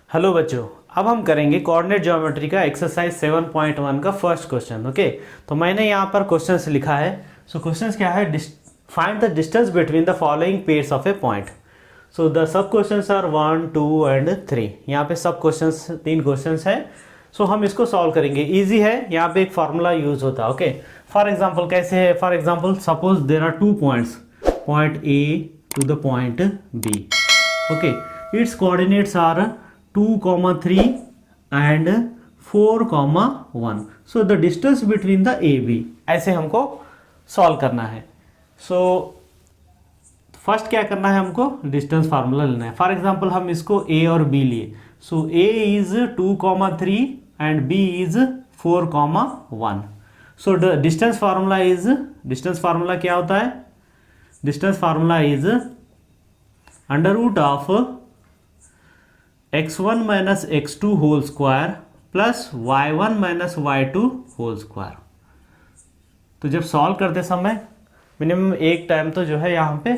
Hello बच्चों, अब हम करेंगे कोऑर्डिनेट ज्योमेट्री का एक्सरसाइज 7.1 का फर्स्ट क्वेश्चन। ओके, तो मैंने यहाँ पर क्वेश्चंस लिखा है। सो क्वेश्चंस क्या है? Find the distance between the following pairs of a point. So the sub questions are 1, 2 and 3। यहाँ पे सब क्वेश्चंस 3 क्वेश्चंस है। सो हम इसको सॉल्व करेंगे। इजी है, यहाँ पे एक फार्मूला यूज होता है। ओके, फॉर एग्जाम्पल कैसे है? For example suppose there are 2 points, point A to the point B. Okay, it's coordinates are 2, 3 and 4, 1. So the distance between the AB, ऐसे हमको सॉल्व करना है। सो फर्स्ट क्या करना है? हमको डिस्टेंस फार्मूला लेना है। फॉर एग्जांपल हम इसको A और B लिए। So A is 2, 3 and B is 4, 1. So the distance formula is, distance formula क्या होता है? Distance formula is under root of x1 minus x2 whole square plus y1 minus y2 whole square. तो जब solve करते समय minimum एक time तो जो है यहाँ पे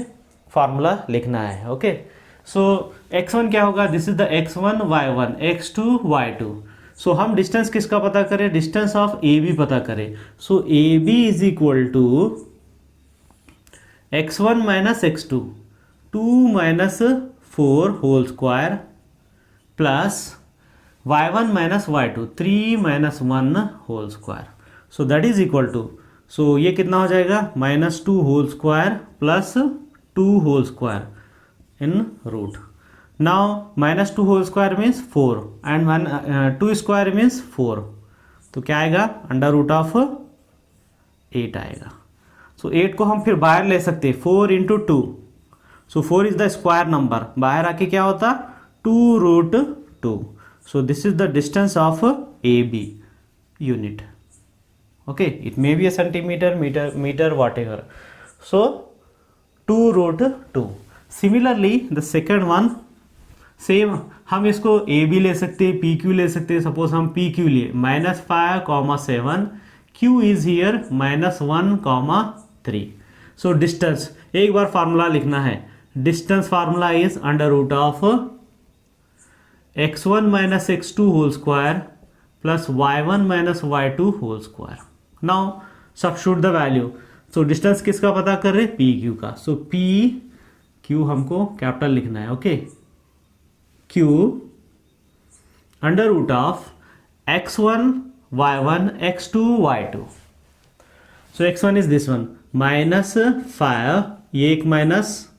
फार्मूला लिखना है। ओके, सो x1 क्या होगा? This is the x1 y1, x2 y2। सो हम डिस्टेंस किसका पता करें? डिस्टेंस ऑफ AB पता करें। So AB is equal to x1 minus x2, 2 minus 4 whole square plus y1 minus y2, 3 minus 1 whole square. So that is equal to, so ये कितना हो जाएगा? -2 whole square plus 2 whole square in root. Now -2 whole square means 4 and 2 square means 4। तो क्या आएगा? Under root of 8 आएगा। सो 8 को हम फिर बाहर ले सकते हैं, 4 into 2। So 4 is the square number, बाहर आके क्या होता? 2 root 2. So this is the distance of AB unit. Okay, it may be a centimeter, meter, whatever. So 2 root 2. Similarly, the second one same, हम इसको AB ले सकते हैं, PQ ले सकते हैं। सपोज हम PQ लिए -5, 7, Q is here -1, 3. So distance, एक बार फार्मूला लिखना है। Distance formula is under root of x1 minus x2 whole square plus y1 minus y2 whole square. Now substitute the value. So distance किसका पता कर रहे? PQ का। सो PQ हमको capital लिखना है। Okay, Q under root of x1 y1 x2 y2। So x1 is this one, -5, ये एक माइनस,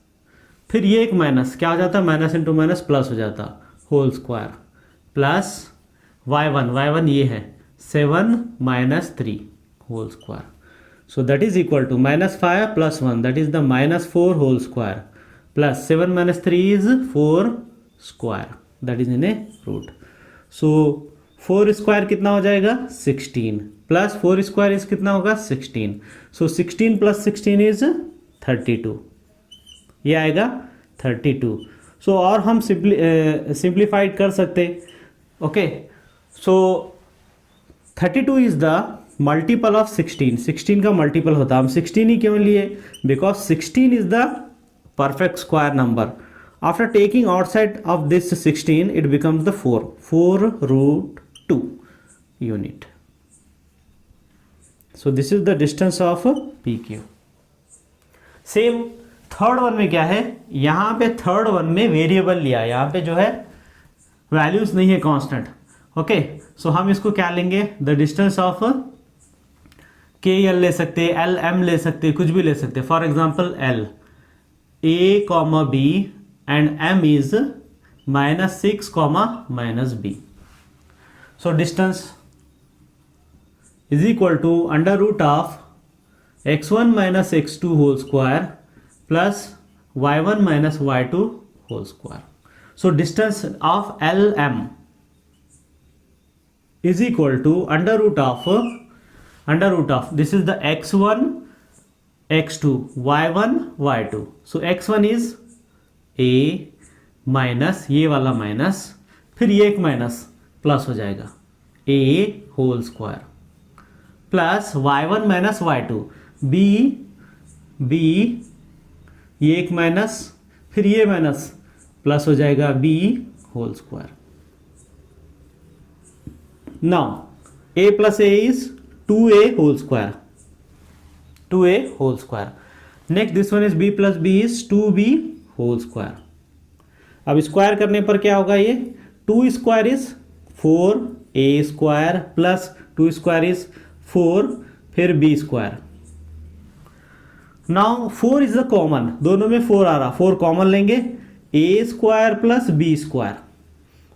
फिर ये एक माइनस, क्या हो जाता? माइनस इंटू माइनस प्लस हो जाता, होल स्क्वायर प्लस y1 ये है 7 minus 3 whole square. So that is equal to -5 plus 1, that is the -4 whole square plus 7 minus 3 is 4 square, that is in a root. So 4 square कितना हो जाएगा? 16 plus 4 square is कितना होगा? 16। सो 16 plus 16 is 32, ये आएगा 32। सो और हम सिंप्लीफाइड कर सकते। Okay, so 32 is the multiple of 16। 16 का मल्टीपल होता है। हम 16 ही क्यों लिए? Because 16 is the perfect square number. After taking outside of this 16 it becomes the 4 root 2 unit. So this is the distance of PQ। Same third one में क्या है? यहाँ पे थर्ड वन में वेरिएबल लिया है, यहाँ पे जो है वैल्यूज नहीं है, कांस्टेंट। ओके, सो हम इसको क्या लेंगे? द डिस्टेंस ऑफ KL ले सकते हैं, LM ले सकते हैं, कुछ भी ले सकते हैं। For example L A, B and M is -6, -B। So distance is equal to under root of x1 minus x2 whole square plus y1 minus y2 whole square. So distance of LM is equal to under root of this is the x1 x2 y1 y2। So x1 is a minus ये वाला minus, फिर ये एक minus plus हो जाएगा a whole square plus y1 minus y2, b ये एक minus, फिर ये माइनस प्लस हो जाएगा b whole square. Now a plus a is 2a whole square. 2a whole square. Next this one is b plus b is 2b whole square. अब square करने पर क्या होगा, ये 2 square is 4a square plus 2 square is 4 फिर b square. Now 4 is the common, दोनों में 4 आ रहा, 4 कॉमन लेंगे, a square plus b square,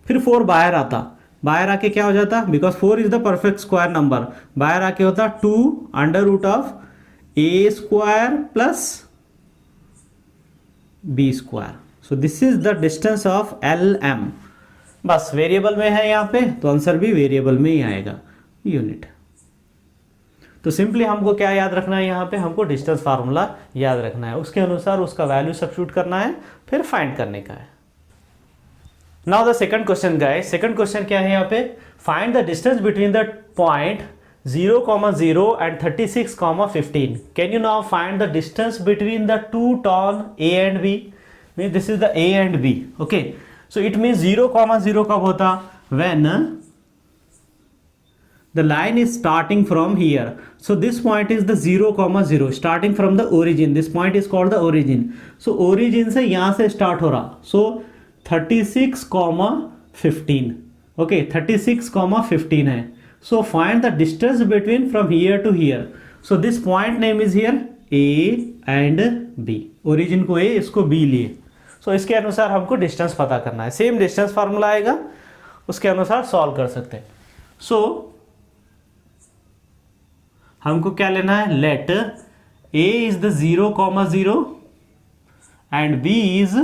फिर 4 बाहर आता, बाहर आके क्या हो जाता, because 4 is the perfect square number, बाहर आके होता 2 under root of a square plus b square. So this is the distance of LM. बस वेरिएबल में है यहाँ पे, तो आंसर भी वेरिएबल में ही आएगा, यूनिट. तो सिंपली हमको क्या याद रखना है, यहाँ पे हमको डिस्टेंस फार्मूला याद रखना है, उसके अनुसार उसका वैल्यू सब्स्टिट्यूट करना है, फिर फाइंड करने का है. Now the second question guys, second question क्या है यहाँ पे, find the distance between the point 0,0 and 36,15. Can you now find the distance between the two turn A and B? Means this is the A and B. Okay. So it means 0,0 कब होता, when the line is starting from here. So this point is the 0,0 starting from the origin. This point is called the origin. So origin से यहाँ से start हो रहा. So 36,15. Okay, 36,15 है. So find the distance between from here to here. So this point name is here A and B. Origin को A, इसको B लिए. So इसके अनुसार हमको डिस्टेंस पता करना है. सेम डिस्टेंस फार्मूला आएगा, उसके अनुसार सॉल्व कर सकते हैं. So हमको क्या लेना है, let A is the 0,0 and B is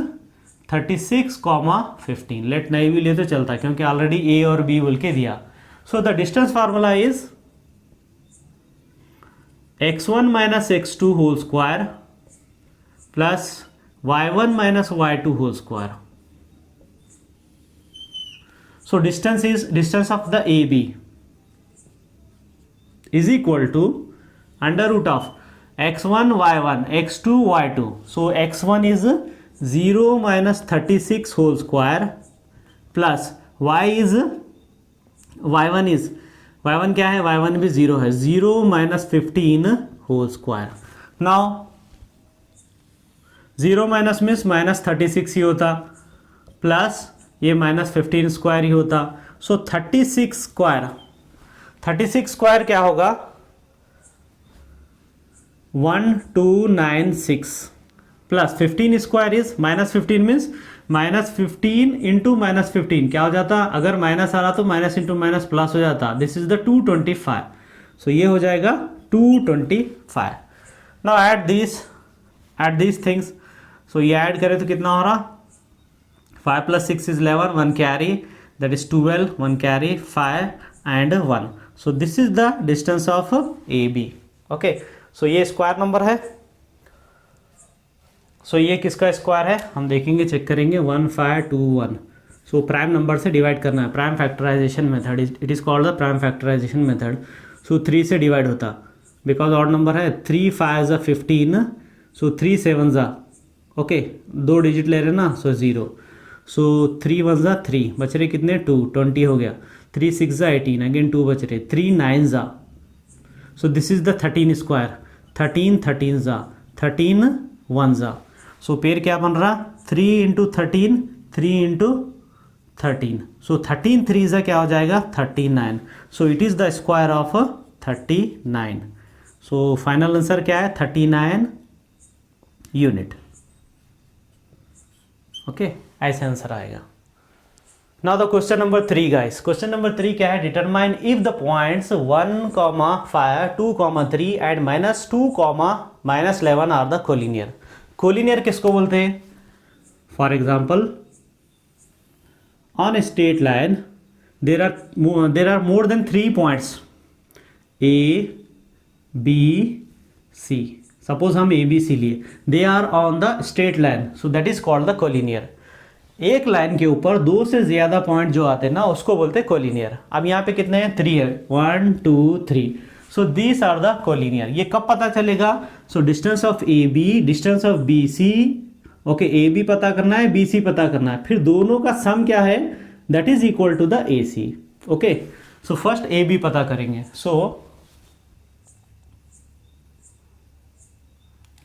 36,15. लेट नहीं भी ले तो चलता, क्योंकि ऑलरेडी A और B बोल के दिया. So the distance formula is x1 minus x2 whole square plus y1 minus y2 whole square. So distance is distance of the AB is equal to under root of x1 y1 x2 y2. So x1 is 0 minus 36 whole square plus y is y1 is, y1 क्या है, y1 भी 0 है, 0 minus 15 whole square. Now 0 minus means minus 36 ही होता, plus ये minus 15 square ही होता. सो 36 square, 36 square क्या होगा, 1296 plus 15 square is minus 15 means minus 15 into minus 15 क्या हो जाता, अगर माइनस आ रहा तो माइनस इंटू माइनस प्लस हो जाता. This is the 225. सो ये हो जाएगा 225. Now add this things. So ये ऐड करें तो कितना हो रहा, 5 plus 6 is 11, 1 carry, that is 12, 1 carry, 5 and 1. So this is the distance of AB. Okay, so ये स्क्वायर नंबर है. सो ये किसका स्क्वायर है हम देखेंगे, चेक करेंगे. 1521. सो प्राइम नंबर से डिवाइड करना है, prime factorization method, it is called the prime factorization method. So 3 से डिवाइड होता, बिकॉज ऑड नंबर है. 3 5 ज़ा 15, सो 3 7 ज़ा, ओके 2 डिजिट ले रहे ना, सो 0. सो 3 1 ज़ा 3, बच रहे कितने 2, 20 हो गया. 3 6 ज़ा 18, अगेन 2 बच रहे. 3 9 ज़ा, सो दिस इज द 13 स्क्वायर. 13 13 ज़ा, 13 1 ज़ा. सो पेयर क्या बन रहा, 3 इंटू 13, 3 इंटू 13. सो 13 3 ज़ा क्या हो जाएगा 39. So it is the square of 39. So final answer क्या है 39 यूनिट. ओके, ऐसे आंसर आएगा. Now the question number 3 guys. Question number 3 क्या है, determine if the points 1, 5, 2, 3 and -2, -11 are the collinear. Collinear किसको बोलते हैं, for example on a straight line there are more than 3 points A, B, C. Suppose हम A B C लिए, they are on the straight line, so that is called the collinear. एक line के ऊपर 2 से ज्यादा point जो आते हैं ना, उसको बोलते हैं कोलिनियर. अब यहाँ पे कितने हैं, 3 है, 1 2 3. So these are the collinear. ये कब पता चलेगा, so distance of A B, distance of B C. Okay, A B पता करना है, बी सी पता करना है, फिर दोनों का सम क्या है, that is equal to the A C. Okay, so first A B पता करेंगे. So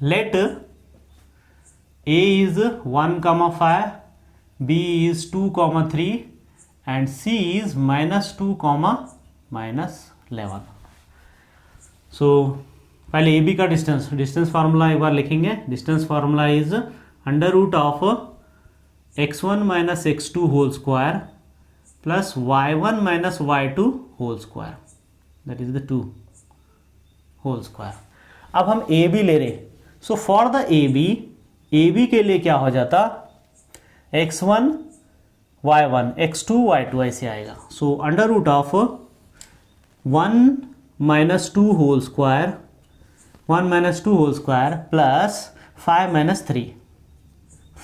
let A is 1,5, B is 2,3 and C is -2, -11. So पहले ए बी का डिस्टेंस फार्मूला एक बार लिखेंगे. Distance formula is under root of x1 minus x2 whole square plus y1 minus y2 whole square, that is the 2 whole square. अब हम A B ले रहे. So for the A B के लिए क्या हो जाता, x1 y1 x2 y2 ऐसे आएगा. So under root of 1 minus 2 whole square, 1 minus 2 whole square plus 5 minus 3,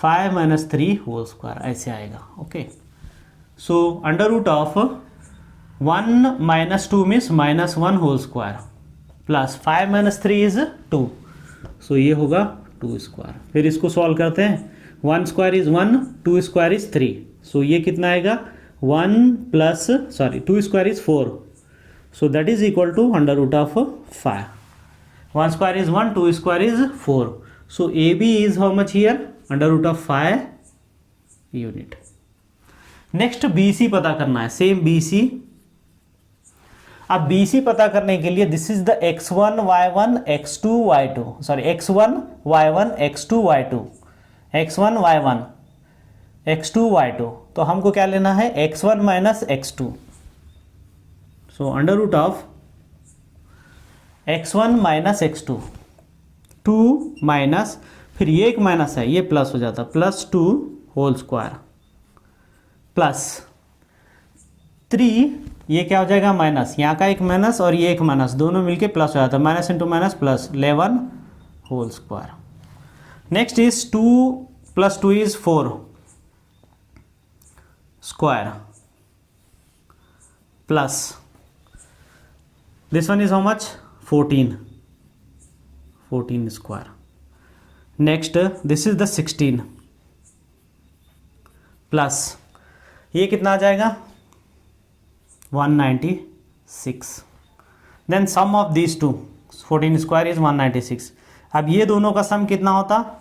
5 minus 3 whole square ऐसे आएगा. Okay. So under root of 1 minus 2 means -1 whole square plus 5 minus 3 is 2. So ये होगा 2 square. फिर इसको solve करते हैं. 1 square is 1, 2 square is 3. So ये कितना आएगा 2 square is 4. So that is equal to under root of 5. 1 square is 1, 2 square is 4. So AB is how much here? Under root of 5 unit. Next BC पता करना है. Same BC. अब BC पता करने के लिए this is the x1 y1 x2 y2. Sorry, x1 y1 x2 y2. x1 y1 x2 y2. तो हमको क्या लेना है x1 minus x2. So under root of x1 minus x2, 2 minus, फिर ये एक माइनस है, ये प्लस हो जाता, +2 होल स्क्वायर प्लस 3, ये क्या हो जाएगा माइनस, यहाँ का एक माइनस और ये एक माइनस, दोनों मिलके प्लस हो जाता है, minus into minus plus 11 whole square. Next is 2 + 2 is 4 square plus this one is how much 14 square. Next this is the 16 plus ये कितना आ जाएगा 196. Then sum of these two, 14 square is 196. अब ये दोनों का सम कितना होता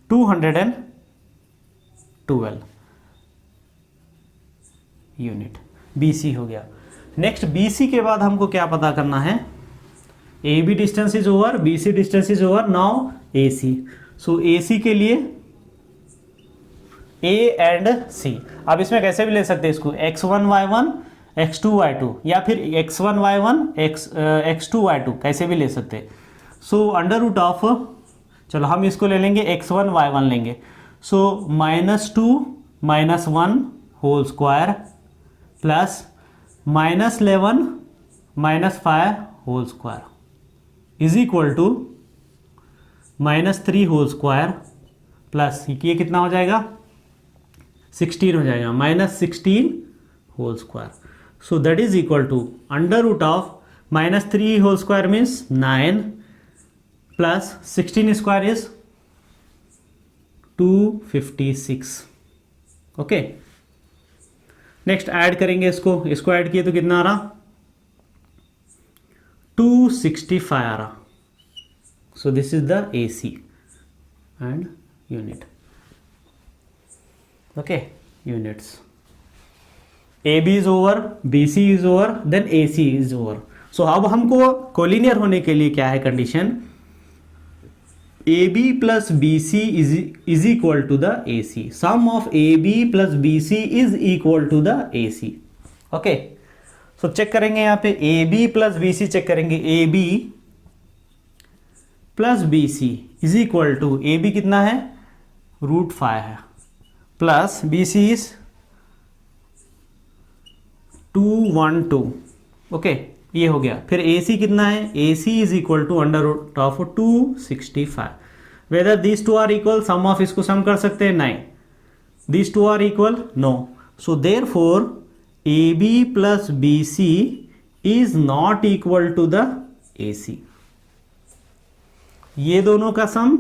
212 यूनिट. BC हो गया. नेक्स्ट BC के बाद हमको क्या पता करना है, AB distance is over, BC distance is over, now AC. So AC के लिए A एंड C. अब इसमें कैसे भी ले सकते हैं इसको, x1 y1 x2 y2 या फिर x1 y1 x2 y2 कैसे भी ले सकते हैं. सो अंडर रूट ऑफ, चलो हम इसको ले लेंगे x1 y1 लेंगे. So -2 -1 whole square plus -11 -5 whole square is equal to -3 whole square plus ये कितना हो जाएगा 16 हो जाएगा, -16 whole square. So that is equal to under root of -3 whole square means 9 plus 16 square is 256. Okay. Next add करेंगे इसको add किए तो कितना आ रहा 265 आ रहा. So this is the AC and unit. Okay, units. AB is over, BC is over, then AC is over. So अब हमको कोलिनियर होने के लिए क्या है condition, AB plus BC is equal to the AC. Sum of AB plus BC is equal to the AC. Okay. So check करेंगे यहाँ पे AB plus BC चेक करेंगे. AB plus BC is equal to, AB कितना है √5 है plus BC is 212. Okay, ये हो गया. फिर AC कितना है, AC is equal to under root of 265. Whether this two are equal, sum of इसको सम कर सकते हैं, नहीं. This two are equal, no. So therefore AB plus BC is not equal to the AC. ये दोनों का सम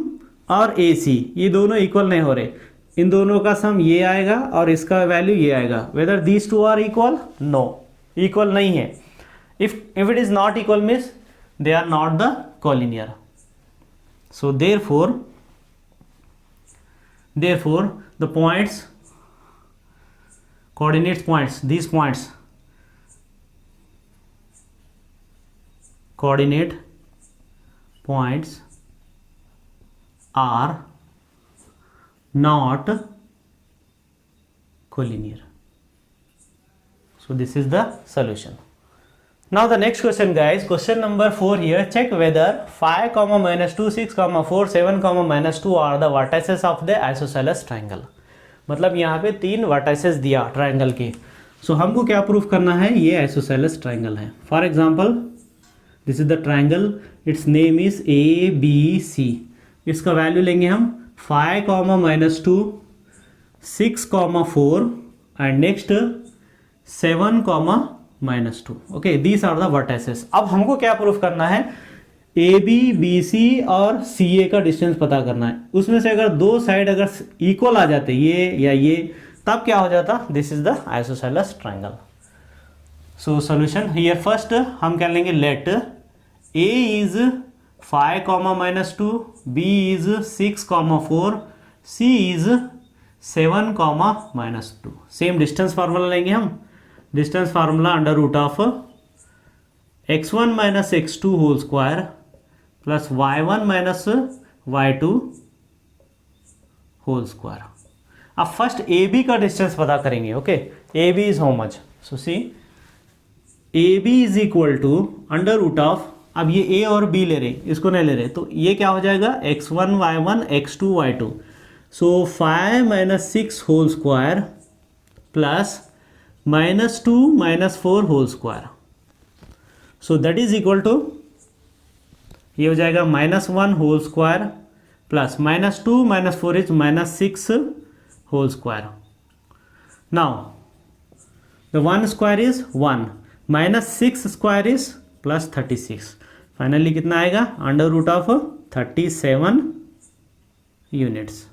और AC ये दोनों इक्वल नहीं हो रहे. इन दोनों का सम ये आएगा और इसका वैल्यू ये आएगा। Whether these two are equal, no, equal नहीं है। If it is not equal means they are not the collinear. So therefore the points, coordinates points, these points, coordinate points are not collinear. So this is the solution. Now the next question guys, question number 4 here. Check whether 5, -2, 6, 4, 7, -2 are the vertices of the isosceles triangle. मतलब यहाँ पे 3 vertices दिया triangle के। सो हमको क्या proof करना है, ये आइसोसेलेस ट्राइंगल है। For example this is the triangle, it's name is ABC। इसका वैल्यू लेंगे हम 5, -2, 6, 4 and next 7, -2। Okay, these are the vertices. अब हमको क्या प्रूफ करना है, AB, BC और CA का डिस्टेंस पता करना है। उसमें से अगर दो साइड अगर इक्वल आ जाते, ये या ये, तब क्या हो जाता, this is the isosceles triangle. So solution here, first हम क्या लेंगे, let A is 5, -2, B is 6, 4, C is 7, -2। Same distance formula लेंगे हम। Distance formula under root of x1 - x2 whole square plus y1 - y2 whole square. अब first AB का distance पता करेंगे। Okay, AB is how much, so see AB is equal to under root of, अब ये A और B ले रहे, इसको नहीं ले रहे, तो ये क्या हो जाएगा, x1 y1 x2 y2। So 5 - 6 whole square plus -2 - 4 whole square. So that is equal to, ये हो जाएगा -1 whole square plus -2 - 4 is -6 whole square. Now the 1 square is 1, -6 square is +36। Finally कितना आएगा, under root of 37 units.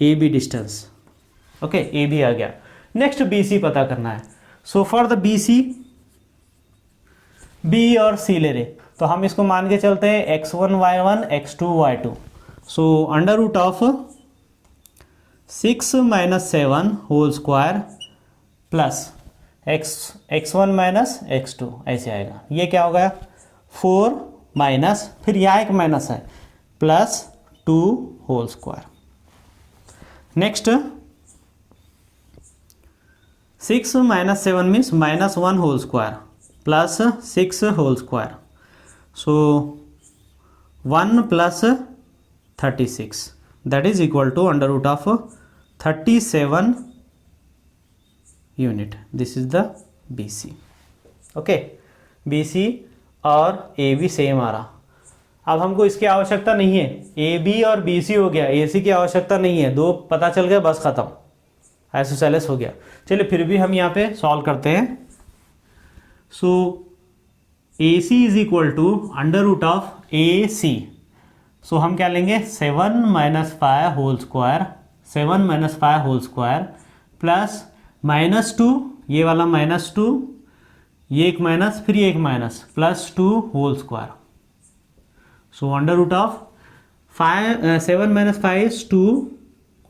AB distance. Okay, AB आ गया। Next BC पता करना है। So for the BC, B और C ले रहे, तो हम इसको मान के चलते हैं x1 y1 x2 y2। So under root of 6 - 7 whole square plus x1 - x2, ऐसे आएगा। ये क्या हो गया, 4 माइनस, फिर यहाँ एक माइनस है, +2 whole square. Next 6 - 7 means -1 whole square plus 6 whole square. So 1 + 36 that is equal to under root of 37 unit. This is the BC। Okay, BC और AB सेम आ रहा। अब हमको इसकी आवश्यकता नहीं है, AB और BC हो गया, AC की आवश्यकता नहीं है, दो पता चल गया, बस खत्म, आइसोसेलेस हो गया। चलिए फिर भी हम यहाँ पे सॉल्व करते हैं। So AC is equal to under root of AC। So हम क्या लेंगे, 7 - 5 whole square, 7 - 5 whole square plus -2, ये वाला -2, ये एक माइनस, फिर ये एक minus, +2 whole square. So under root of 7 - 5 is 2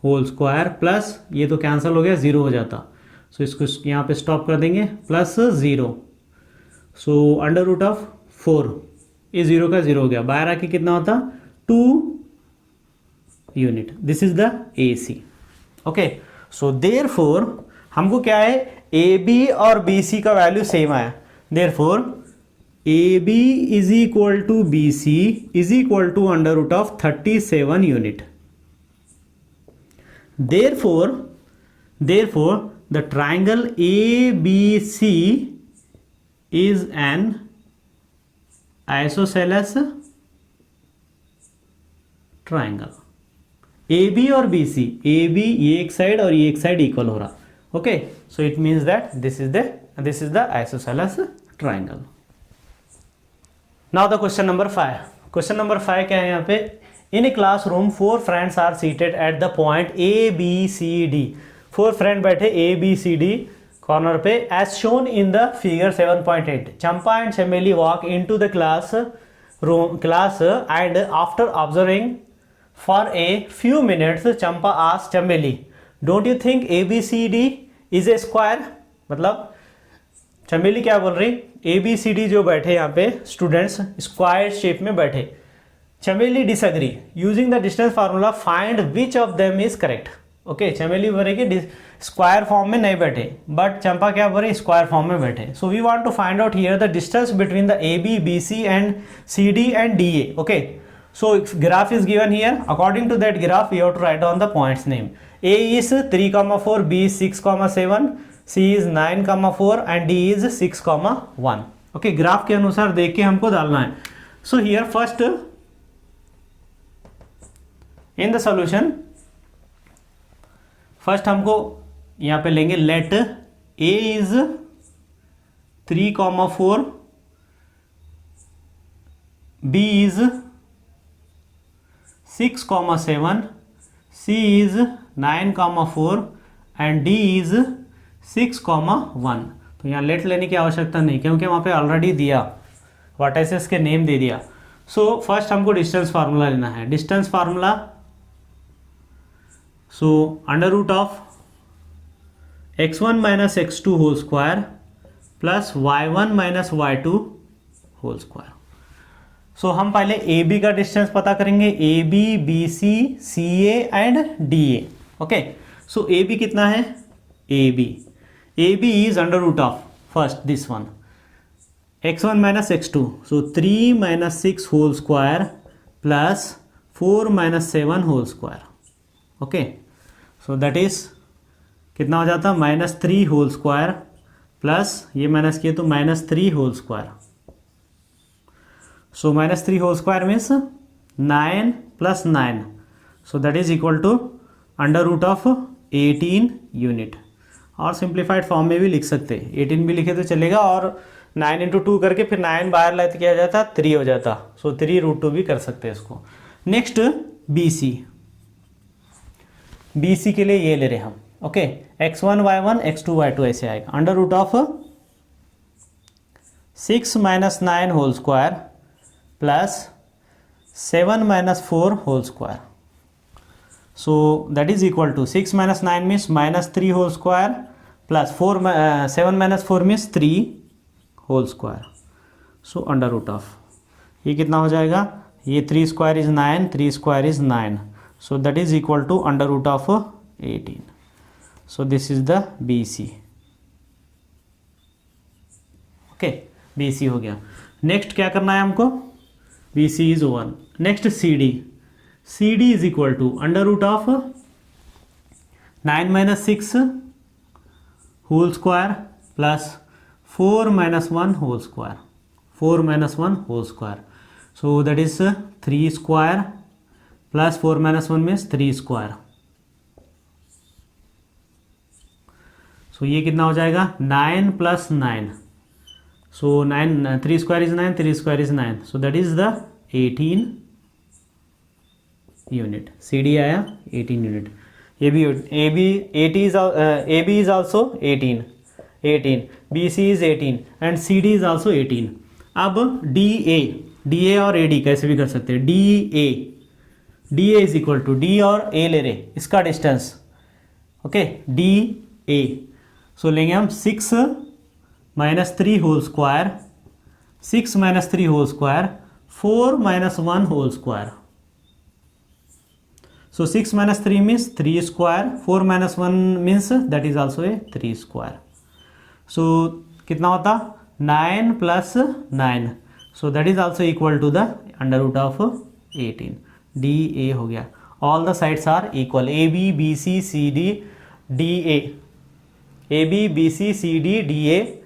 whole square plus, ये तो कैंसिल हो गया, 0 हो जाता, सो इसको यहाँ पे स्टॉप कर देंगे, +0। सो अंडर रूट ऑफ 4, ये 0 का 0 हो गया, बाहर आके कितना होता, 2 unit. This is the AC। Okay, so therefore हमको क्या है, AB और BC का वैल्यू सेम आया, therefore AB is equal to BC is equal to under root of 37 unit. Therefore, the triangle ABC is an isosceles triangle। AB और BC, AB ये एक side और ये एक साइड इक्वल हो रहा। Okay, so it means that this is the isosceles triangle। Now the question number 5। Question number 5 क्या है यहाँ पे, in a classroom 4 friends are seated at the point A B C D. 4 friend बैठे A B C D corner पे, as shown in the figure 7.8। Champa and Chameli walk into the class and after observing for a few minutes Champa asked Chameli, don't you think A B C D is a square. मतलब चमेली क्या बोल रही, ए B C D जो बैठे यहाँ पे students square shape में बैठे। चमेली disagree, using the distance formula find which of them is correct. Okay, चमेली बोल रही कि स्क्वायर फॉर्म में नहीं बैठे, बट चंपा क्या बोल रही, स्क्वायर फॉर्म में बैठे। So we want to find out here the distance between the A B B C and C D and D A. Okay, so graph is given here, according to that graph you have to write on the points name. A is 3,4, B is 6,7, C is 9,4 and D is 6,1। Okay, graph के अनुसार देख के हमको डालना है। So here first in the solution, first हमको यहां पे लेंगे let A is 3,4, B is 6,7, C is 9,4 and D is 6,1। तो यहाँ लेट लेने की आवश्यकता नहीं, क्योंकि वहाँ पे ऑलरेडी दिया वर्टाइसेस के नेम दे दिया। सो फर्स्ट हमको डिस्टेंस फार्मूला लेना है। Distance formula, so under root of x1 minus x2 whole square plus y1 minus y2 whole square. So हम पहले ए बी का डिस्टेंस पता करेंगे, A B B C C A and D A. Okay, so A B कितना है, A B is under root of first this one x1 minus x2, so 3 minus 6 whole square plus 4 minus 7 whole square. Okay, so that is कितना हो जाता, -3 whole square plus ये minus किए तो -3 whole square. So -3 whole square means 9 plus 9, so that is equal to under root of 18 unit. और simplified form में भी लिख सकते हैं, 18 भी लिखे तो चलेगा, और 9 इंटू 2 करके फिर 9 बाहर लेते किया जाता 3 हो जाता। सो 3√2 भी कर सकते हैं इसको। नेक्स्ट बी सी के लिए ये ले रहे हम। Okay, x1 y1 x2 y2 ऐसे आएगा। Under root of 6 minus 9 whole square plus 7 minus 4 whole square. So that is equal to 6 minus 9 means -3 whole square plus 7 minus 4 means 3 whole square. So under root of ये कितना हो जाएगा, ये 3 square is 9, 3 square is 9, so that is equal to under root of 18। So this is the B C. Okay, B C हो गया। Next क्या करना है हमको, B C is 1। Next C D is equal to under root of 9 minus 6 whole square plus 4 minus 1 whole square, 4 minus 1 whole square. So that is 3 square plus 4 minus 1 means 3 square. So ये कितना हो जाएगा, 9 plus 9, so 9 3 square is 9, 3 square is 9, so that is the 18 unit. C D आया 18 unit. A B is also 18, B C is 18 and C D is also 18। अब D A और A D कैसे भी कर सकते हैं। D A is equal to, D और A ले रहे इसका distance. Okay, D A, so लेंगे हम 6 minus 3 whole square, 6 minus 3 whole square, 4 minus 1 whole square. So 6 minus 3 means 3 square, 4 minus 1 means that is also a 3 square. So कितना होता, 9 plus 9, so that is also equal to the under root of 18। D A हो गया। All the sides are equal, A B B C C D D A B B C C D D A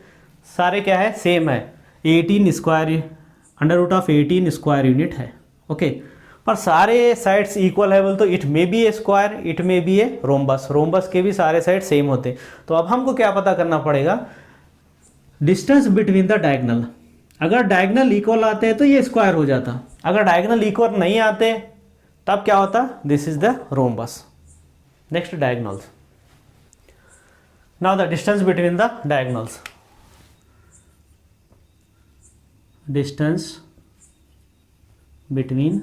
सारे क्या है, same है। 18 square under root of 18 square unit है। Okay, पर सारे sides equal है बोल तो it may be a square, it may be a rhombus के भी सारे साइड सेम होते। तो अब हमको क्या पता करना पड़ेगा, डिस्टेंस बिटवीन द डायगनल। अगर डायगनल इक्वल आते हैं तो ये स्क्वायर हो जाता, अगर डायगनल इक्वल नहीं आते तब क्या होता, this is the rhombus. Next diagonals. Now the distance between the diagonals. Distance between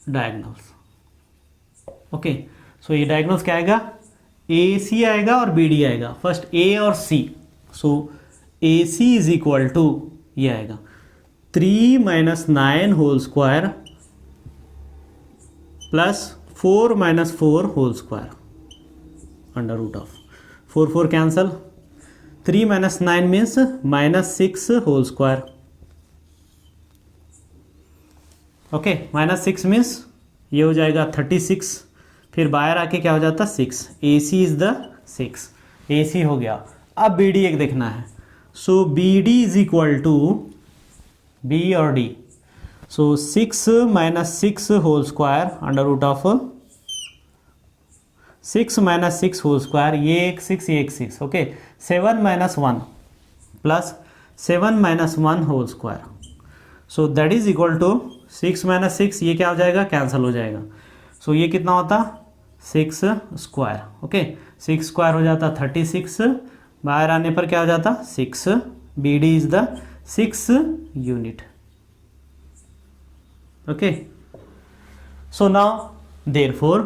diagonals. Okay, so ये डायगोनल्स क्या आएगा, ए सी आएगा और बी डी आएगा. फर्स्ट ए और C. So A C is equal to ये आएगा 3 - 9 whole square plus 4 - 4 whole square under root of 4 4 cancel. 3 - 9 means -6 whole square. Okay, -6 means ये हो जाएगा 36. फिर बाहर आके क्या हो जाता 6. ए सी इज द 6. ए सी हो गया. अब बी डी एक देखना है. So B D is equal to B और D. So 6 - 6 whole square under root of 6 - 6 whole square. ये एक 6, ये एक 6. Okay, 7 - 1 plus 7 - 1 whole square. So that is equal to 6 - 6. ये क्या हो जाएगा, कैंसिल हो जाएगा. सो ये कितना होता 6 स्क्वायर. ओके, 6 स्क्वायर हो जाता 36. बाहर आने पर क्या हो जाता 6. B D is the 6 unit. Okay, so now therefore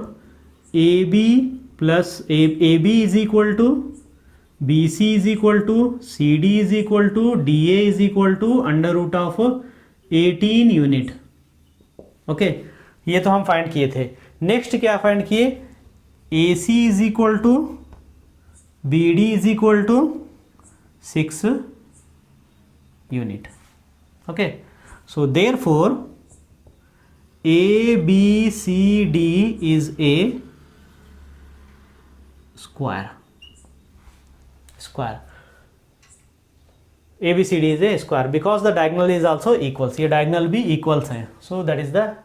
A B plus A B is equal to B C is equal to C D is equal to D A is equal to under root of 18 unit. Okay, ये तो हम find किए थे. Next क्या find किए, A C is equal to B D is equal to 6 unit. Okay, so therefore A B C D is a square. Square A B C D is a square because the diagonal is also equals. ये diagonal भी equals हैं. So that is the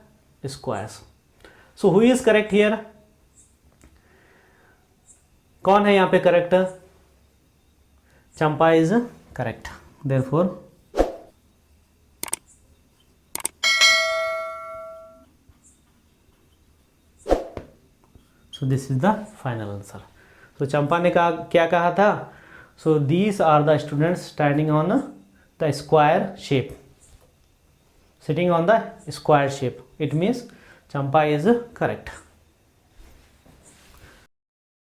squares. So who is correct here, कौन है यहां पे correct, Champa is correct. Therefore so this is the final answer. So चंपा ने कहा, क्या कहा था, so these are the students standing on the square shape, sitting on the square shape. It means Champa is correct.